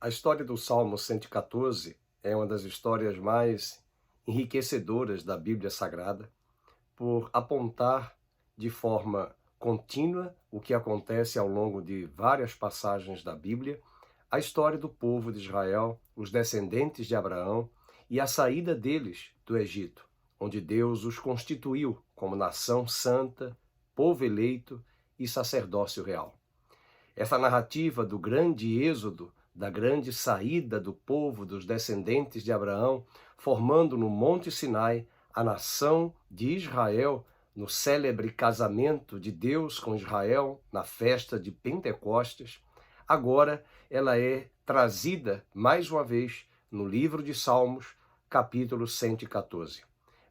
A história do Salmo 114 é uma das histórias mais enriquecedoras da Bíblia Sagrada, por apontar de forma contínua o que acontece ao longo de várias passagens da Bíblia, a história do povo de Israel, os descendentes de Abraão e a saída deles do Egito, onde Deus os constituiu como nação santa, povo eleito e sacerdócio real. Essa narrativa do grande êxodo, da grande saída do povo, dos descendentes de Abraão, formando no Monte Sinai a nação de Israel, no célebre casamento de Deus com Israel, na festa de Pentecostes, agora ela é trazida mais uma vez no livro de Salmos, capítulo 114.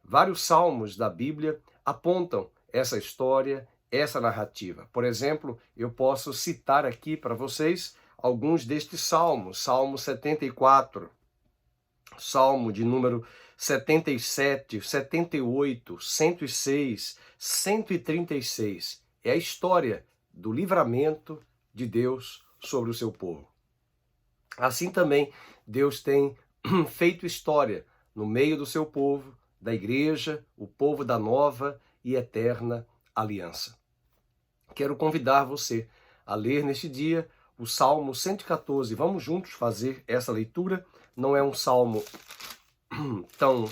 Vários salmos da Bíblia apontam essa história, essa narrativa. Por exemplo, eu posso citar aqui para vocês alguns destes salmos. Salmo 74, Salmo de número 77, 78, 106, 136. É a história do livramento de Deus sobre o seu povo. Assim também, Deus tem feito história no meio do seu povo, da igreja, o povo da nova e eterna aliança. Quero convidar você a ler neste dia o Salmo 114. Vamos juntos fazer essa leitura. Não é um salmo tão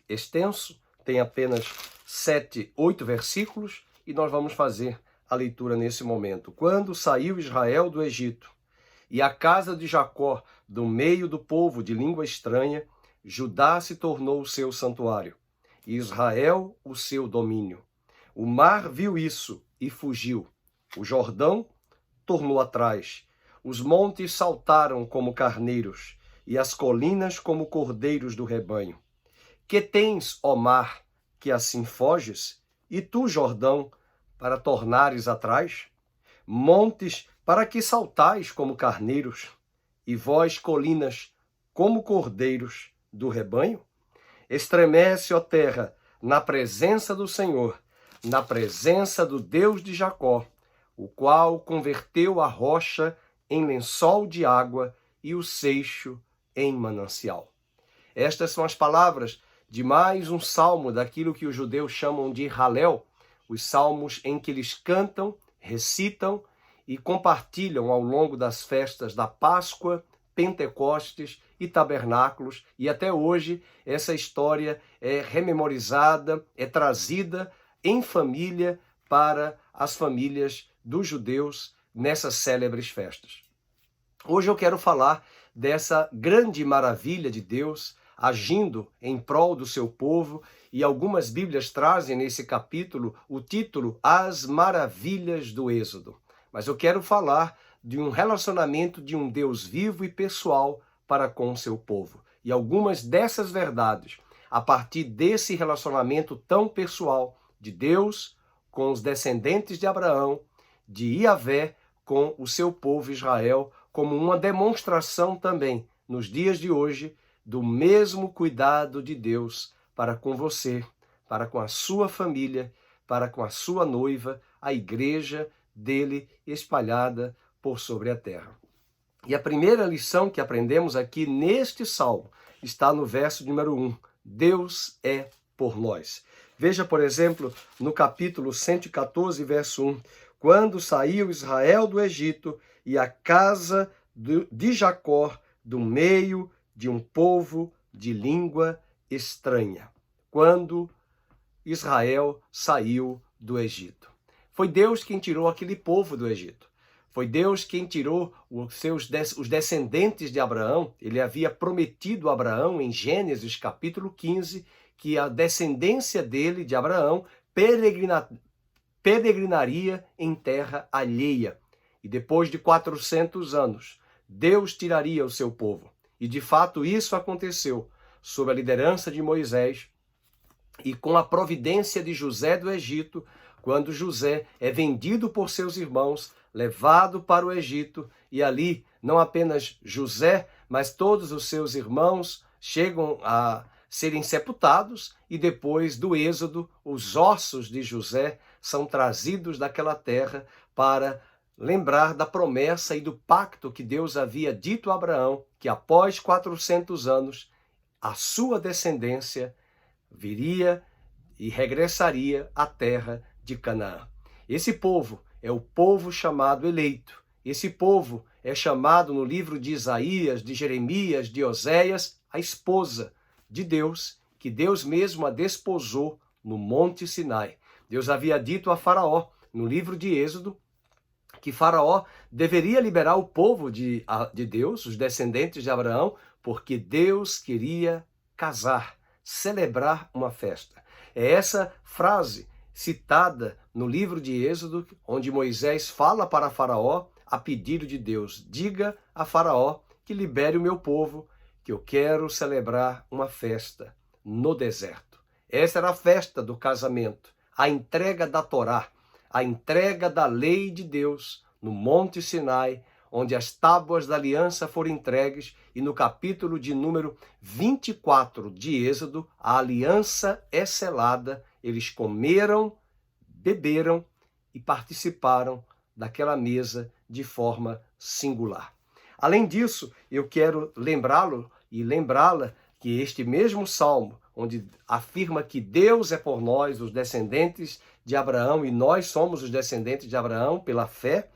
extenso, tem apenas 7, 8 versículos, e nós vamos fazer a leitura nesse momento. Quando saiu Israel do Egito, e a casa de Jacó do meio do povo de língua estranha, Judá se tornou o seu santuário, e Israel o seu domínio. O mar viu isso e fugiu. O Jordão tornou atrás. Os montes saltaram como carneiros, e as colinas como cordeiros do rebanho. Que tens, ó mar, que assim foges? E tu, Jordão, para tornares atrás? Montes, para que saltais como carneiros? E vós, colinas, como cordeiros do rebanho? Estremece, ó terra, na presença do Senhor, na presença do Deus de Jacó, o qual converteu a rocha em lençol de água e o seixo em manancial. Estas são as palavras de mais um salmo daquilo que os judeus chamam de Halel, os salmos em que eles cantam, recitam e compartilham ao longo das festas da Páscoa, Pentecostes e Tabernáculos, e até hoje essa história é rememorizada, é trazida em família para as famílias dos judeus nessas célebres festas. Hoje eu quero falar dessa grande maravilha de Deus agindo em prol do seu povo, e algumas Bíblias trazem nesse capítulo o título As Maravilhas do Êxodo. Mas eu quero falar de um relacionamento de um Deus vivo e pessoal para com o seu povo. E algumas dessas verdades, a partir desse relacionamento tão pessoal de Deus com os descendentes de Abraão, de Iavé com o seu povo Israel, como uma demonstração também, nos dias de hoje, do mesmo cuidado de Deus para com você, para com a sua família, para com a sua noiva, a igreja dele espalhada por sobre a terra. E a primeira lição que aprendemos aqui neste salmo está no verso número 1. Deus é por nós. Veja, por exemplo, no capítulo 114, verso 1. Quando saiu Israel do Egito e a casa de Jacó do meio de um povo de língua estranha. Quando Israel saiu do Egito. Foi Deus quem tirou aquele povo do Egito. Foi Deus quem tirou os descendentes de Abraão. Ele havia prometido a Abraão, em Gênesis capítulo 15, que a descendência dele, de Abraão, peregrinaria em terra alheia. E depois de 400 anos, Deus tiraria o seu povo. E de fato isso aconteceu sob a liderança de Moisés e com a providência de José do Egito, quando José é vendido por seus irmãos, levado para o Egito, e ali não apenas José, mas todos os seus irmãos chegam a serem sepultados, e depois do êxodo, os ossos de José são trazidos daquela terra para lembrar da promessa e do pacto que Deus havia dito a Abraão, que após 400 anos, a sua descendência viria e regressaria à terra de Canaã. Esse povo é o povo chamado eleito. Esse povo é chamado no livro de Isaías, de Jeremias, de Oséias, a esposa de Deus, que Deus mesmo a desposou no Monte Sinai. Deus havia dito a Faraó, no livro de Êxodo, que Faraó deveria liberar o povo de Deus, os descendentes de Abraão, porque Deus queria casar, celebrar uma festa. É essa frase citada no livro de Êxodo, onde Moisés fala para Faraó, a pedido de Deus: diga a Faraó que libere o meu povo, que eu quero celebrar uma festa no deserto. Essa era a festa do casamento, a entrega da Torá, a entrega da lei de Deus no Monte Sinai, onde as tábuas da aliança foram entregues, e no capítulo de número 24 de Êxodo, a aliança é selada, eles comeram, beberam e participaram daquela mesa de forma singular. Além disso, eu quero lembrá-lo e lembrá-la que este mesmo salmo, onde afirma que Deus é por nós, os descendentes de Abraão, e nós somos os descendentes de Abraão pela fé,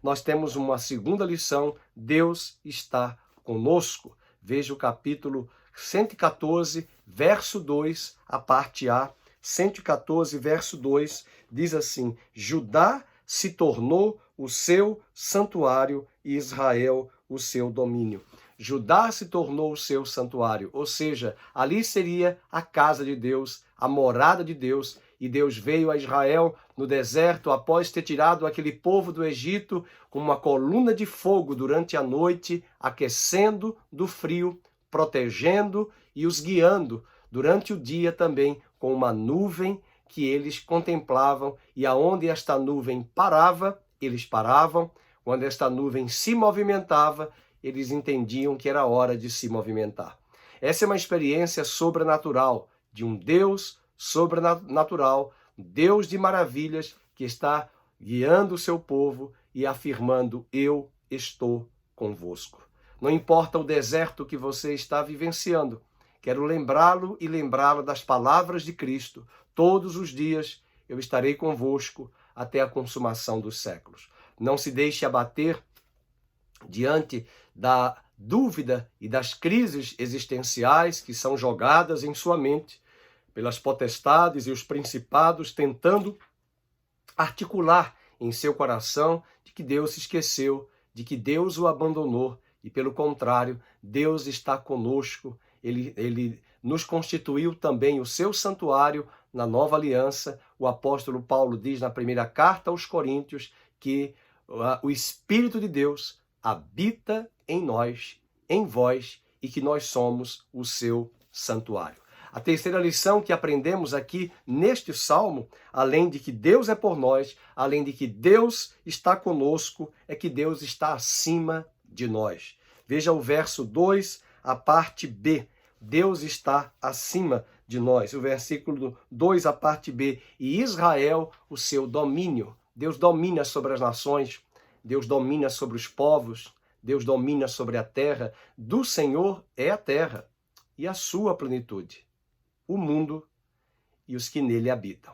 nós temos uma segunda lição: Deus está conosco. Veja o capítulo 114, verso 2, a parte A. 114, verso 2, diz assim: Judá se tornou o seu santuário e Israel o seu domínio. Judá se tornou o seu santuário, ou seja, ali seria a casa de Deus, a morada de Deus, e Deus veio a Israel no deserto após ter tirado aquele povo do Egito com uma coluna de fogo durante a noite, aquecendo do frio, protegendo e os guiando durante o dia também com uma nuvem que eles contemplavam, e aonde esta nuvem parava, eles paravam. Quando esta nuvem se movimentava, eles entendiam que era hora de se movimentar. Essa é uma experiência sobrenatural de um Deus sobrenatural, Deus de maravilhas, que está guiando o seu povo e afirmando: eu estou convosco. Não importa o deserto que você está vivenciando, quero lembrá-lo e lembrá-la das palavras de Cristo. Todos os dias eu estarei convosco até a consumação dos séculos. Não se deixe abater diante da dúvida e das crises existenciais que são jogadas em sua mente pelas potestades e os principados, tentando articular em seu coração de que Deus se esqueceu, de que Deus o abandonou, e pelo contrário, Deus está conosco. Ele nos constituiu também o seu santuário na nova aliança. O apóstolo Paulo diz na primeira carta aos Coríntios que o Espírito de Deus habita em nós, em vós, e que nós somos o seu santuário. A terceira lição que aprendemos aqui neste salmo, além de que Deus é por nós, além de que Deus está conosco, é que Deus está acima de nós. Veja o verso 2, a parte B. Deus está acima de nós. O versículo 2, a parte B. E Israel, o seu domínio. Deus domina sobre as nações, Deus domina sobre os povos, Deus domina sobre a terra. Do Senhor é a terra e a sua plenitude, o mundo e os que nele habitam.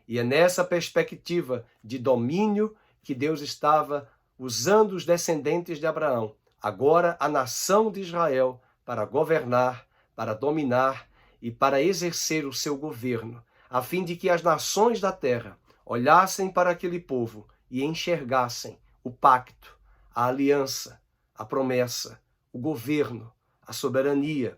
E é nessa perspectiva de domínio que Deus estava usando os descendentes de Abraão, agora a nação de Israel, para governar, para dominar e para exercer o seu governo, a fim de que as nações da terra olhassem para aquele povo e enxergassem o pacto, a aliança, a promessa, o governo, a soberania,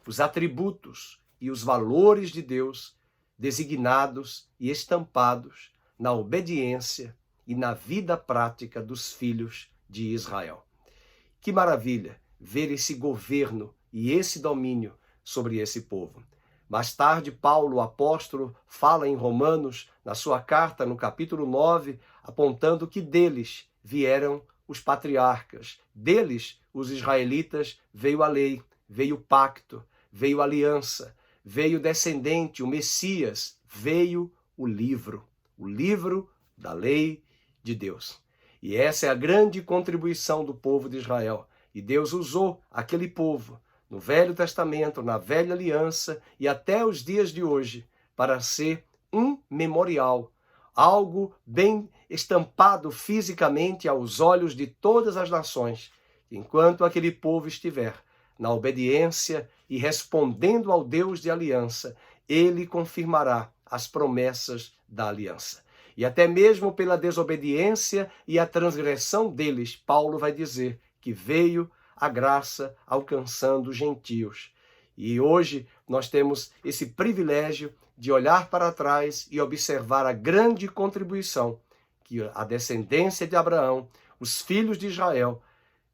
os atributos e os valores de Deus designados e estampados na obediência e na vida prática dos filhos de Israel. Que maravilha ver esse governo e esse domínio sobre esse povo. Mais tarde, Paulo, o apóstolo, fala em Romanos, na sua carta, no capítulo 9, apontando que deles vieram os patriarcas, deles, os israelitas, veio a lei, veio o pacto, veio a aliança, veio o descendente, o Messias, veio o livro da lei de Deus. E essa é a grande contribuição do povo de Israel. E Deus usou aquele povo no Velho Testamento, na Velha Aliança e até os dias de hoje para ser um memorial, algo bem estampado fisicamente aos olhos de todas as nações, enquanto aquele povo estiver na obediência e respondendo ao Deus de aliança, ele confirmará as promessas da aliança. E até mesmo pela desobediência e a transgressão deles, Paulo vai dizer que veio a graça alcançando os gentios. E hoje nós temos esse privilégio de olhar para trás e observar a grande contribuição que a descendência de Abraão, os filhos de Israel,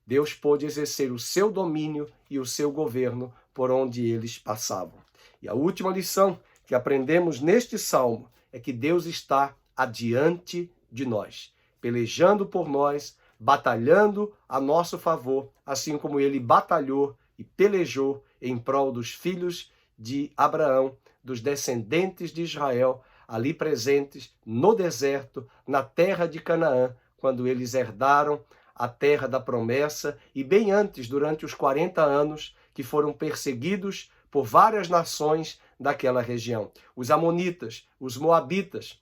Deus pôde exercer o seu domínio e o seu governo por onde eles passavam. E a última lição que aprendemos neste salmo é que Deus está adiante de nós, pelejando por nós, batalhando a nosso favor, assim como ele batalhou e pelejou em prol dos filhos de Abraão, dos descendentes de Israel, ali presentes no deserto, na terra de Canaã, quando eles herdaram a terra da promessa e bem antes, durante os 40 anos que foram perseguidos por várias nações daquela região. Os amonitas, os moabitas,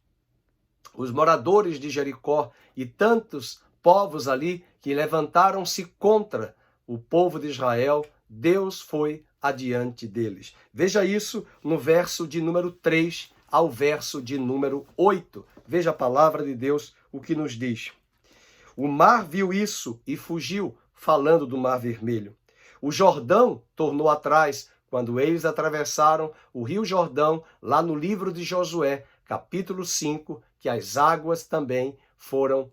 os moradores de Jericó e tantos povos ali que levantaram-se contra o povo de Israel, Deus foi adiante deles. Veja isso no verso de número 3 ao verso de número 8. Veja a palavra de Deus, o que nos diz. O mar viu isso e fugiu, falando do Mar Vermelho. O Jordão tornou atrás quando eles atravessaram o rio Jordão, lá no livro de Josué, capítulo 5, que as águas também foram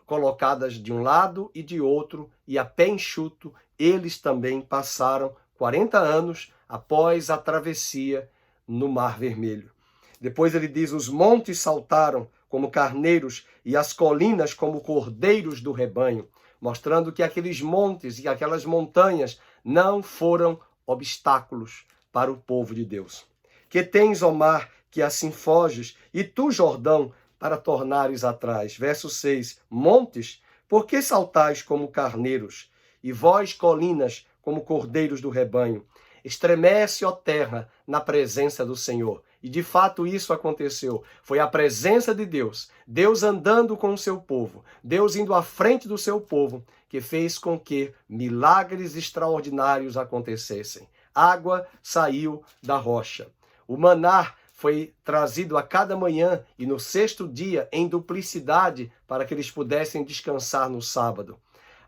colocadas de um lado e de outro, e a pé enxuto, eles também passaram 40 anos após a travessia no Mar Vermelho. Depois ele diz, os montes saltaram como carneiros e as colinas como cordeiros do rebanho, mostrando que aqueles montes e aquelas montanhas não foram obstáculos para o povo de Deus. Que tens, ó mar, que assim foges, e tu, Jordão, para tornares atrás. Verso 6, montes, por que saltais como carneiros? E vós, colinas, como cordeiros do rebanho? Estremece, ó terra, na presença do Senhor. E de fato isso aconteceu. Foi a presença de Deus, Deus andando com o seu povo, Deus indo à frente do seu povo, que fez com que milagres extraordinários acontecessem. Água saiu da rocha. O maná foi trazido a cada manhã e no sexto dia em duplicidade para que eles pudessem descansar no sábado.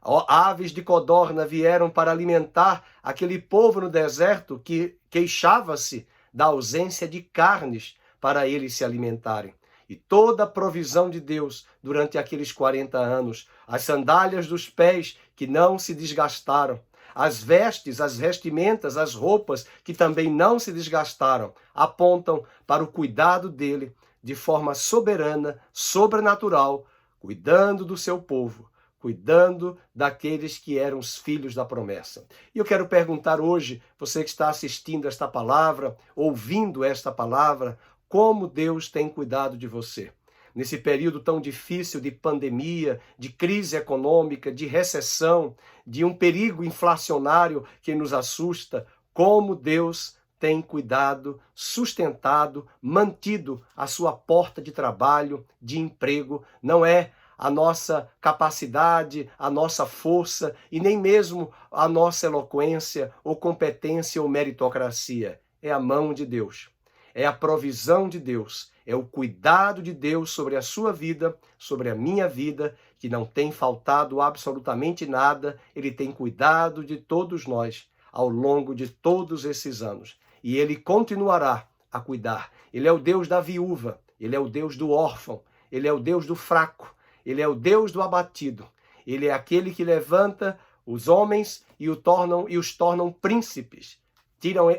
Aves de codorna vieram para alimentar aquele povo no deserto que queixava-se da ausência de carnes para eles se alimentarem. E toda a provisão de Deus durante aqueles 40 anos, as sandálias dos pés que não se desgastaram, as vestes, as vestimentas, as roupas que também não se desgastaram, apontam para o cuidado dele de forma soberana, sobrenatural, cuidando do seu povo, cuidando daqueles que eram os filhos da promessa. E eu quero perguntar hoje, você que está assistindo esta palavra, ouvindo esta palavra, como Deus tem cuidado de você? Nesse período tão difícil de pandemia, de crise econômica, de recessão, de um perigo inflacionário que nos assusta, como Deus tem cuidado, sustentado, mantido a sua porta de trabalho, de emprego. Não é a nossa capacidade, a nossa força e nem mesmo a nossa eloquência ou competência ou meritocracia. É a mão de Deus. É a provisão de Deus, é o cuidado de Deus sobre a sua vida, sobre a minha vida, que não tem faltado absolutamente nada. Ele tem cuidado de todos nós ao longo de todos esses anos. E ele continuará a cuidar. Ele é o Deus da viúva, ele é o Deus do órfão, ele é o Deus do fraco, ele é o Deus do abatido. Ele é aquele que levanta os homens e os tornam príncipes,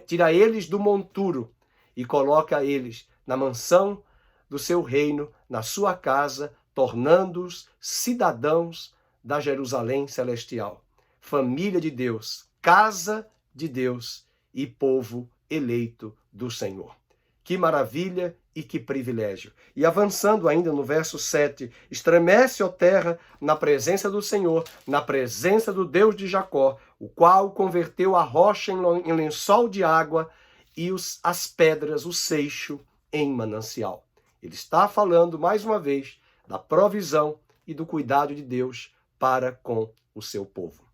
tira eles do monturo e coloca eles na mansão do seu reino, na sua casa, tornando-os cidadãos da Jerusalém celestial. Família de Deus, casa de Deus e povo eleito do Senhor. Que maravilha, e que privilégio. E avançando ainda no verso 7, estremece, ó terra, na presença do Senhor, na presença do Deus de Jacó, o qual converteu a rocha em lençol de água e as pedras, o seixo, em manancial. Ele está falando, mais uma vez, da provisão e do cuidado de Deus para com o seu povo.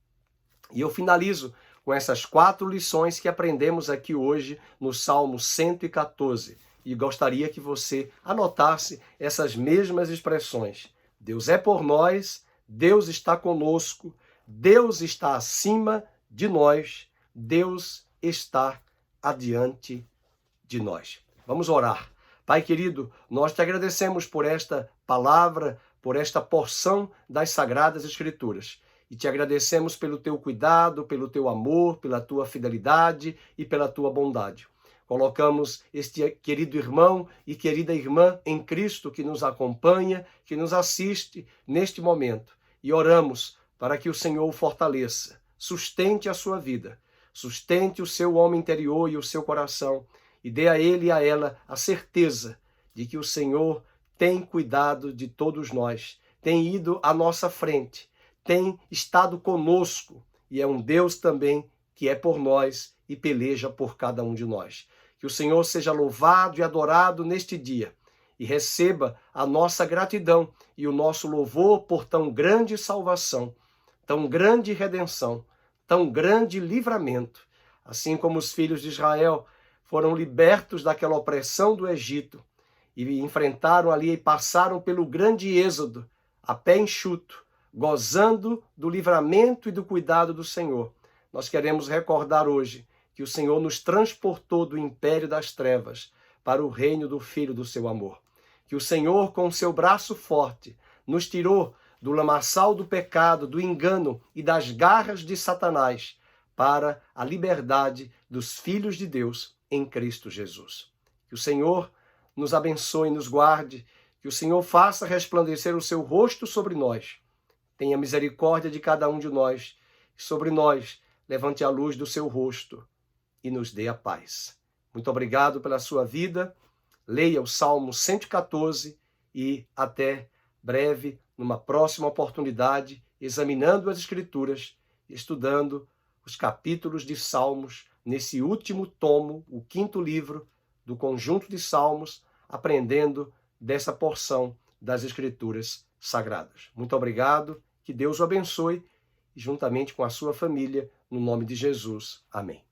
E eu finalizo com essas 4 lições que aprendemos aqui hoje no Salmo 114. E gostaria que você anotasse essas mesmas expressões. Deus é por nós, Deus está conosco, Deus está acima de nós, Deus está adiante de nós. Vamos orar. Pai querido, nós te agradecemos por esta palavra, por esta porção das Sagradas Escrituras. E te agradecemos pelo teu cuidado, pelo teu amor, pela tua fidelidade e pela tua bondade. Colocamos este querido irmão e querida irmã em Cristo que nos acompanha, que nos assiste neste momento. E oramos para que o Senhor o fortaleça, sustente a sua vida, sustente o seu homem interior e o seu coração e dê a ele e a ela a certeza de que o Senhor tem cuidado de todos nós, tem ido à nossa frente, tem estado conosco e é um Deus também que é por nós e peleja por cada um de nós. Que o Senhor seja louvado e adorado neste dia e receba a nossa gratidão e o nosso louvor por tão grande salvação, tão grande redenção, tão grande livramento. Assim como os filhos de Israel foram libertos daquela opressão do Egito e enfrentaram ali e passaram pelo grande êxodo, a pé enxuto, gozando do livramento e do cuidado do Senhor. Nós queremos recordar hoje que o Senhor nos transportou do império das trevas para o reino do Filho do seu amor. Que o Senhor, com o seu braço forte, nos tirou do lamaçal do pecado, do engano e das garras de Satanás para a liberdade dos filhos de Deus em Cristo Jesus. Que o Senhor nos abençoe e nos guarde, que o Senhor faça resplandecer o seu rosto sobre nós, tenha misericórdia de cada um de nós, e sobre nós levante a luz do seu rosto e nos dê a paz. Muito obrigado pela sua vida, leia o Salmo 114 e até breve, numa próxima oportunidade, examinando as Escrituras, estudando os capítulos de Salmos, nesse último tomo, o 5º livro do conjunto de Salmos, aprendendo dessa porção das Escrituras Sagradas. Muito obrigado, que Deus o abençoe, e juntamente com a sua família, no nome de Jesus. Amém.